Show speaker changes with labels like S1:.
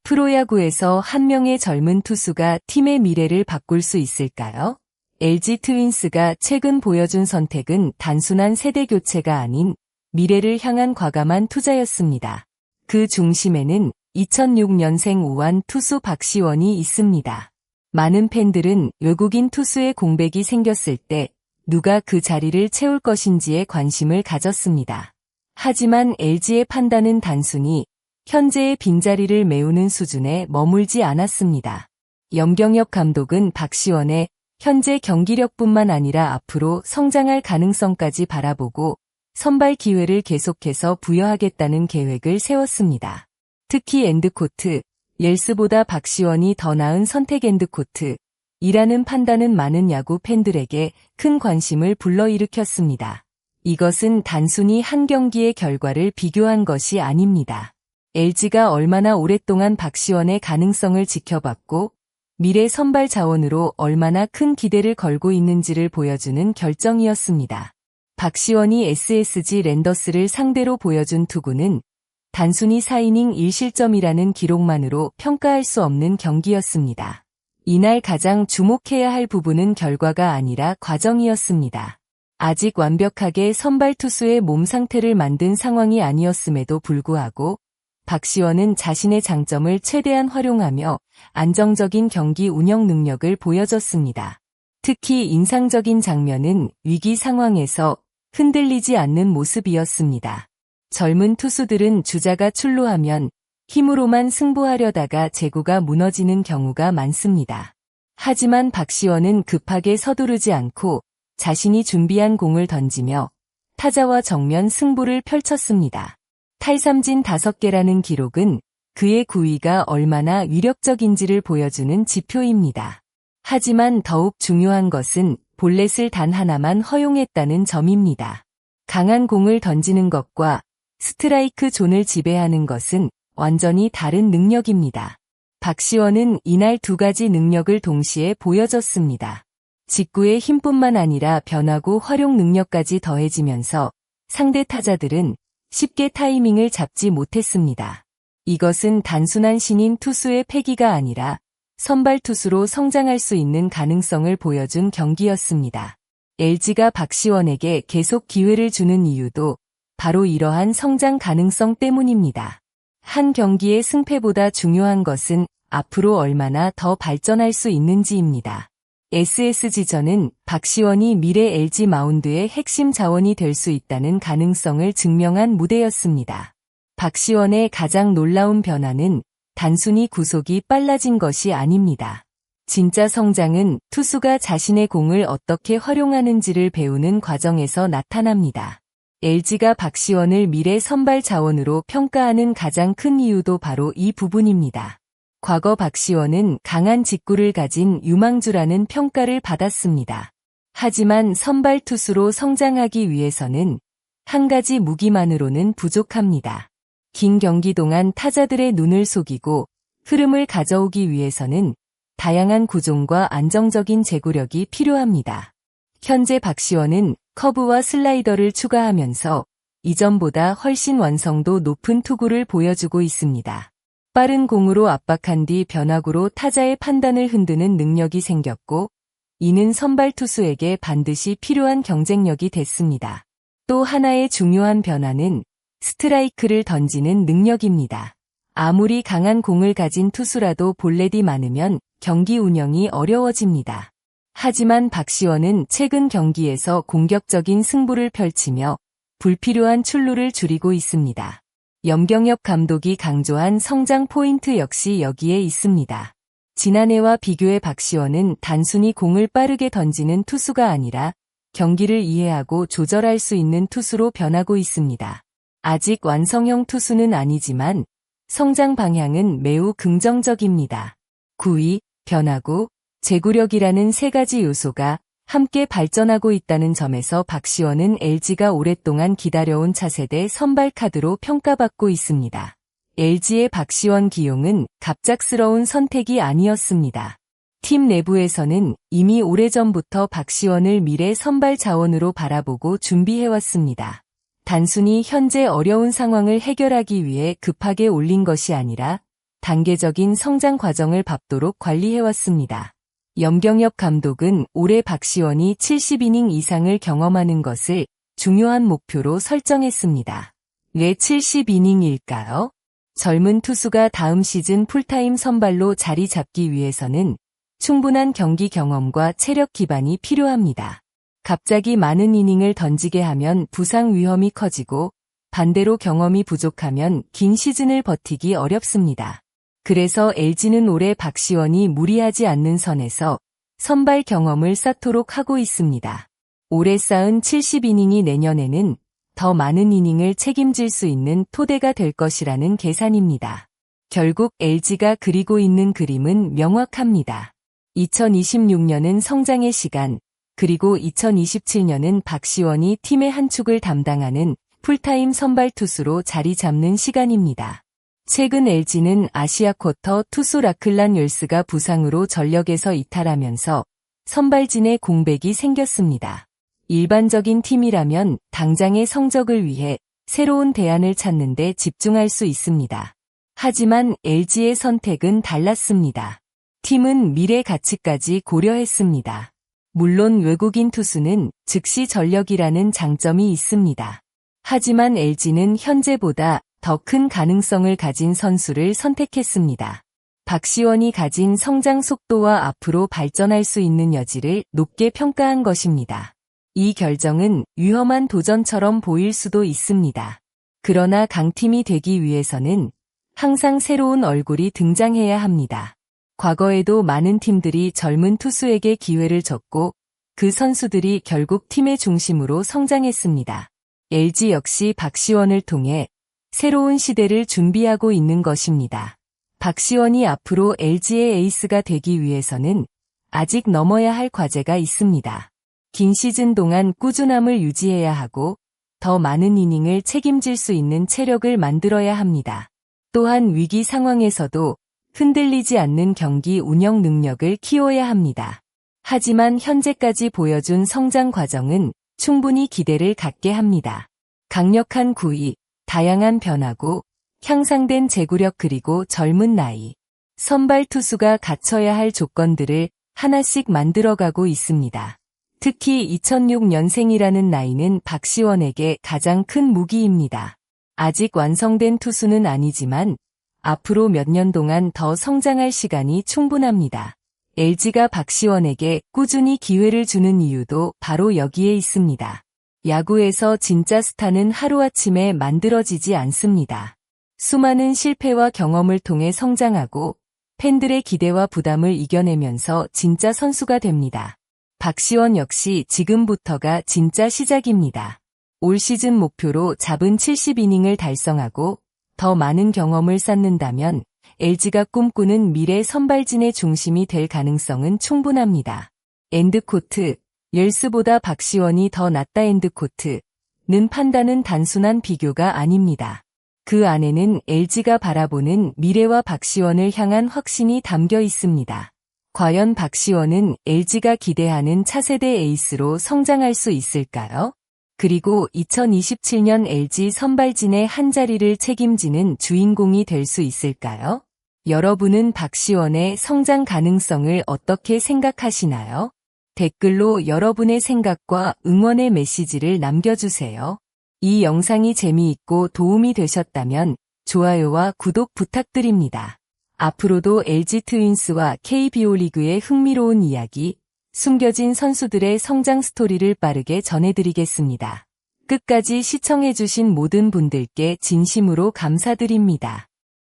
S1: 프로야구에서 한 명의 젊은 투수가 팀의 미래를 바꿀 수 있을까요? LG 트윈스가 최근 보여준 선택은 단순한 세대 교체가 아닌 미래를 향한 과감한 투자였습니다. 그 중심에는 2006년생 우완 투수 박시원이 있습니다. 많은 팬들은 외국인 투수의 공백이 생겼을 때 누가 그 자리를 채울 것인지에 관심을 가졌습니다. 하지만 LG의 판단은 단순히 현재의 빈자리를 메우는 수준에 머물지 않았습니다. 염경엽 감독은 박시원의 현재 경기력뿐만 아니라 앞으로 성장할 가능성까지 바라보고 선발 기회를 계속해서 부여하겠다는 계획을 세웠습니다. 특히 엔드코트, 옐스보다 박시원이 더 나은 선택 엔드코트이라는 판단은 많은 야구 팬들에게 큰 관심을 불러일으켰습니다. 이것은 단순히 한 경기의 결과를 비교한 것이 아닙니다. LG가 얼마나 오랫동안 박시원의 가능성을 지켜봤고 미래 선발 자원으로 얼마나 큰 기대를 걸고 있는지를 보여주는 결정이었습니다. 박시원이 SSG 랜더스를 상대로 보여준 투구는 단순히 4이닝 1실점이라는 기록만으로 평가할 수 없는 경기였습니다. 이날 가장 주목해야 할 부분은 결과가 아니라 과정이었습니다. 아직 완벽하게 선발 투수의 몸 상태를 만든 상황이 아니었음에도 불구하고 박시원은 자신의 장점을 최대한 활용하며 안정적인 경기 운영 능력을 보여줬습니다. 특히 인상적인 장면은 위기 상황에서 흔들리지 않는 모습이었습니다. 젊은 투수들은 주자가 출루하면 힘으로만 승부하려다가 제구가 무너지는 경우가 많습니다. 하지만 박시원은 급하게 서두르지 않고 자신이 준비한 공을 던지며 타자와 정면 승부를 펼쳤습니다. 탈삼진 5개라는 기록은 그의 구위가 얼마나 위력적인지를 보여주는 지표입니다. 하지만 더욱 중요한 것은 볼넷을 단 하나만 허용했다는 점입니다. 강한 공을 던지는 것과 스트라이크 존을 지배하는 것은 완전히 다른 능력입니다. 박시원은 이날 두 가지 능력을 동시에 보여줬습니다. 직구의 힘뿐만 아니라 변화구 활용 능력까지 더해지면서 상대 타자들은 쉽게 타이밍을 잡지 못했습니다. 이것은 단순한 신인 투수의 패기가 아니라 선발 투수로 성장할 수 있는 가능성을 보여준 경기였습니다. LG가 박시원에게 계속 기회를 주는 이유도 바로 이러한 성장 가능성 때문입니다. 한 경기의 승패보다 중요한 것은 앞으로 얼마나 더 발전할 수 있는지입니다. SSG전은 박시원이 미래 LG 마운드의 핵심 자원이 될 수 있다는 가능성을 증명한 무대였습니다. 박시원의 가장 놀라운 변화는 단순히 구속이 빨라진 것이 아닙니다. 진짜 성장은 투수가 자신의 공을 어떻게 활용하는지를 배우는 과정에서 나타납니다. LG가 박시원을 미래 선발 자원으로 평가하는 가장 큰 이유도 바로 이 부분입니다. 과거 박시원은 강한 직구를 가진 유망주라는 평가를 받았습니다. 하지만 선발 투수로 성장하기 위해서는 한 가지 무기만으로는 부족합니다. 긴 경기 동안 타자들의 눈을 속이고 흐름을 가져오기 위해서는 다양한 구종과 안정적인 제구력이 필요합니다. 현재 박시원은 커브와 슬라이더를 추가하면서 이전보다 훨씬 완성도 높은 투구를 보여주고 있습니다. 빠른 공으로 압박한 뒤 변화구로 타자의 판단을 흔드는 능력이 생겼고 이는 선발 투수에게 반드시 필요한 경쟁력이 됐습니다. 또 하나의 중요한 변화는 스트라이크를 던지는 능력입니다. 아무리 강한 공을 가진 투수라도 볼넷이 많으면 경기 운영이 어려워집니다. 하지만 박시원은 최근 경기에서 공격적인 승부를 펼치며 불필요한 출루를 줄이고 있습니다. 염경엽 감독이 강조한 성장 포인트 역시 여기에 있습니다. 지난해와 비교해 박시원은 단순히 공을 빠르게 던지는 투수가 아니라 경기를 이해하고 조절할 수 있는 투수로 변하고 있습니다. 아직 완성형 투수는 아니지만 성장 방향은 매우 긍정적입니다. 구위, 변화구, 제구력이라는 세 가지 요소가 함께 발전하고 있다는 점에서 박시원은 LG가 오랫동안 기다려온 차세대 선발 카드로 평가받고 있습니다. LG의 박시원 기용은 갑작스러운 선택이 아니었습니다. 팀 내부에서는 이미 오래전부터 박시원을 미래 선발 자원으로 바라보고 준비해왔습니다. 단순히 현재 어려운 상황을 해결하기 위해 급하게 올린 것이 아니라 단계적인 성장 과정을 밟도록 관리해왔습니다. 염경엽 감독은 올해 박시원이 70이닝 이상을 경험하는 것을 중요한 목표로 설정했습니다. 왜 70이닝일까요? 젊은 투수가 다음 시즌 풀타임 선발로 자리 잡기 위해서는 충분한 경기 경험과 체력 기반이 필요합니다. 갑자기 많은 이닝을 던지게 하면 부상 위험이 커지고 반대로 경험이 부족하면 긴 시즌을 버티기 어렵습니다. 그래서 LG는 올해 박시원이 무리하지 않는 선에서 선발 경험을 쌓도록 하고 있습니다. 올해 쌓은 70이닝이 내년에는 더 많은 이닝을 책임질 수 있는 토대가 될 것이라는 계산입니다. 결국 LG가 그리고 있는 그림은 명확합니다. 2026년은 성장의 시간, 그리고 2027년은 박시원이 팀의 한 축을 담당하는 풀타임 선발 투수로 자리 잡는 시간입니다. 최근 LG는 아시아 쿼터 투수 라클란 웰스가 부상으로 전력에서 이탈하면서 선발진의 공백이 생겼습니다. 일반적인 팀이라면 당장의 성적을 위해 새로운 대안을 찾는 데 집중할 수 있습니다. 하지만 LG의 선택은 달랐습니다. 팀은 미래 가치까지 고려했습니다. 물론 외국인 투수는 즉시 전력이라는 장점이 있습니다. 하지만 LG는 현재보다 더 큰 가능성을 가진 선수를 선택했습니다. 박시원이 가진 성장 속도와 앞으로 발전할 수 있는 여지를 높게 평가한 것입니다. 이 결정은 위험한 도전처럼 보일 수도 있습니다. 그러나 강팀이 되기 위해서는 항상 새로운 얼굴이 등장해야 합니다. 과거에도 많은 팀들이 젊은 투수에게 기회를 줬고 그 선수들이 결국 팀의 중심으로 성장했습니다. LG 역시 박시원을 통해 새로운 시대를 준비하고 있는 것입니다. 박시원이 앞으로 LG의 에이스가 되기 위해서는 아직 넘어야 할 과제가 있습니다. 긴 시즌 동안 꾸준함을 유지해야 하고 더 많은 이닝을 책임질 수 있는 체력을 만들어야 합니다. 또한 위기 상황에서도 흔들리지 않는 경기 운영 능력을 키워야 합니다. 하지만 현재까지 보여준 성장 과정은 충분히 기대를 갖게 합니다. 강력한 구위, 다양한 변화고 향상된 제구력 그리고 젊은 나이. 선발 투수가 갖춰야 할 조건들을 하나씩 만들어가고 있습니다. 특히 2006년생이라는 나이는 박시원에게 가장 큰 무기입니다. 아직 완성된 투수는 아니지만 앞으로 몇 년 동안 더 성장할 시간이 충분합니다. LG가 박시원에게 꾸준히 기회를 주는 이유도 바로 여기에 있습니다. 야구에서 진짜 스타는 하루아침에 만들어지지 않습니다. 수많은 실패와 경험을 통해 성장하고 팬들의 기대와 부담을 이겨내면서 진짜 선수가 됩니다. 박시원 역시 지금부터가 진짜 시작입니다. 올 시즌 목표로 잡은 70이닝을 달성하고 더 많은 경험을 쌓는다면 LG가 꿈꾸는 미래 선발진의 중심이 될 가능성은 충분합니다. 엔드코트, 웰스보다 박시원이 더 낫다. 엔드코트는 판단은 단순한 비교가 아닙니다. 그 안에는 LG가 바라보는 미래와 박시원을 향한 확신이 담겨 있습니다. 과연 박시원은 LG가 기대하는 차세대 에이스로 성장할 수 있을까요? 그리고 2027년 LG 선발진의 한 자리를 책임지는 주인공이 될 수 있을까요? 여러분은 박시원의 성장 가능성을 어떻게 생각하시나요? 댓글로 여러분의 생각과 응원의 메시지를 남겨주세요. 이 영상이 재미있고 도움이 되셨다면 좋아요와 구독 부탁드립니다. 앞으로도 LG 트윈스와 KBO 리그의 흥미로운 이야기, 숨겨진 선수들의 성장 스토리를 빠르게 전해드리겠습니다. 끝까지 시청해주신 모든 분들께 진심으로 감사드립니다.